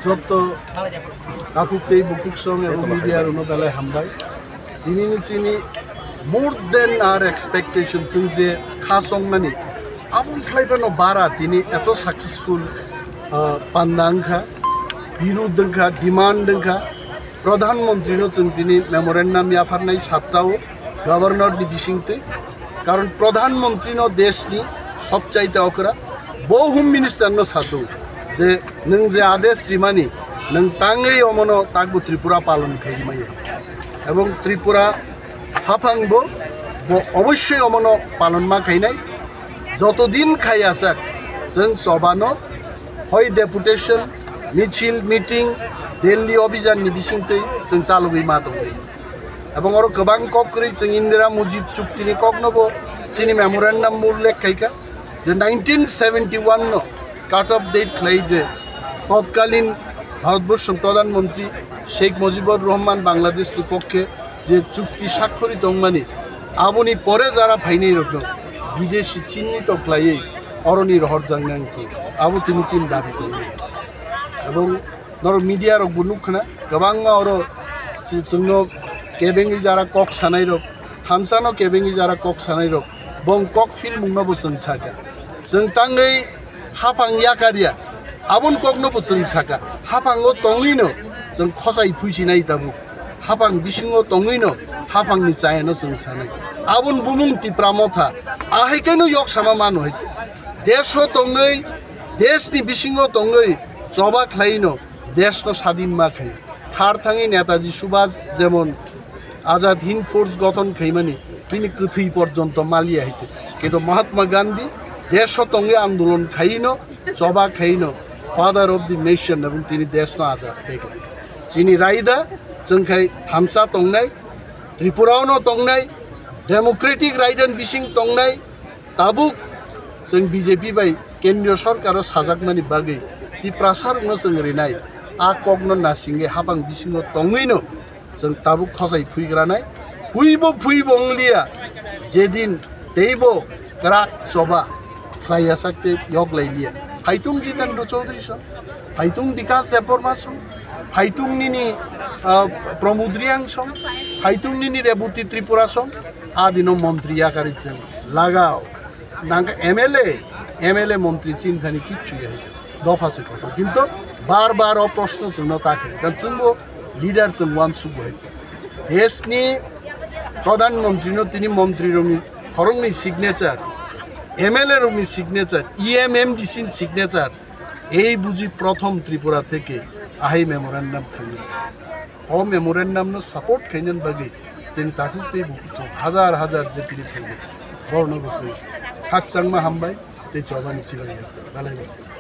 যত কাকুকতেই বুকুক সং এবং মিডিয়ার উনো বেলায় হামবাই তিনি চিনি মোর দেন আর এক্সপেক্টেশন जों যে খা সংমানি আবুন স্লাইবানো বারা তিনি এত সাকসেসফুল পান্দাংখা বিরোধ দংখা ডিমান্ড দংখা প্রধানমন্ত্রীনো जों তিনি মেমোরেন্ডাম ইয়াফারনাই সাতটাও গভর্নরনি বিসিংতে কারণ প্রধানমন্ত্রীনো দেশনি সবচাইতে অকরা বহু মিনিস্টারনো সাতু যে নং যে আদেশ শ্রীমানি নং তাঙ্গেই অমনো তাকবো ত্রিপুরা পালন খাইমাই এবং ত্রিপুরা হাফাংবো অবশ্যই অমনো পালন মা খাইনাই যতদিন খাই আসাক जों সবানো হয় ডেপুটেশন মিছিল মিটিং দিল্লি অভিযাননি বিসিংতে जों চালুই মা দং এবং আরো গোবাং কক করি जों ইন্দিরা মুজিব চুক্তিনি কক নব চিনি মেমোরেন্ডাম উল্লেখ খাইকা যে 1971 নো কাট অফ ডেট লাই যে তৎকালীন ভারতবর্ষ প্রধানমন্ত্রী শেখ মুজিবুর রহমান বাংলাদেশের পক্ষে যে চুক্তি স্বাক্ষরিত মানে আবনি পরে যারা ফাইনি রকম বিদেশি চিহ্নিত ক্লাই অরণি রহরজাংনাংকি আবু তিনি চিন দাবি তো এবং ধরো মিডিয়ার বুনুখনা গোবাংমা আরো जोंनो केबेंगी जारा कक सानाय रक थानसानो केबेंगी जारा कक सानाय रक बं कक फिल्म मुंगनोबो जों साका जों तांगै हाफां याकारिया आबुन ककनोबो जों साका हाफांगो तंगैनो जों खसाय फुइसिनाय दाबु हाफां बिसिङो तंगैनो हाफांनि चायनो जों सानाय आबुन बुमुं तिप्रामथा आहायकैनो यक सामा मान होइते देशो तंगै देशनि बिसिङो तंगै जबा ख्लाइनो देशनो स्वाधीन मा खाय खार थाङै नेताजी सुभाष जेमन आजाद हिंद फोर्स गठन खाइमानि তিনি কৃথি পর্যন্ত মালিয়া হইছে কিন্তু মহাত্মা গান্ধী দেশ তঙ্গে আন্দোলন খাইনো জবা খাইনো ফাদার অফ দি নেশন এবং তিনি দেশ আজাদ খাইলেন চিনি রাইদা जों খাই থামসা তংনাই ত্রিপুরাওনো তংনাই ডেমোক্রেটিক রাইট এন্ড বিসিং তংনাই তাবুক जों বিজেপি বাই কেন্দ্রীয় সরকারও সাজাকমানি বাগै তি প্রাসারনো जों রিনাই आ कगनो नासिंगे हाबां बिसिङो तंगैनो जों ताबुक खसाय फुइग्रानाय फुइबो फुइबंलिया जेदिन दैबो ग्राक सभा ख्लायासाके यगलाइलिया फाइतुं जितेन्द्र चौधरी सं फाइतुं विकास देबबर्मा सं फाइतुं निनि प्रमुद्रियां सं फाइतुं निनि रेबुति त्रिपुरा सं आदिनो मंत्री याकारिजों लागाव नांगा एमएलए मंत्री चिन्तानि किच्छु याइते दफासे कथा किन्तु बार बार प्रश्न जोंनो ताके कारण जोंबो लिडार जों वान सुबो हइছে देशनि प्रधानमन्त्रीनो तिनि मन्त्री रंनि खरंनि सिगनेचार एमएलए रंनि सिगनेचार ईएमएमडीसी सिगनेचार এই বুঝি প্রথম ত্রিপুরা থেকে আহাই মেমোরেন্ডাম খাইনি ও মেমোরেন্ডামনো সাপোর্ট খাইনেন বাগै जों ताकुते हाजार हाजार जे तिनि खाइने बर्न बसै थाकसांमा हामबाय ते जबानि चिबाय बालाय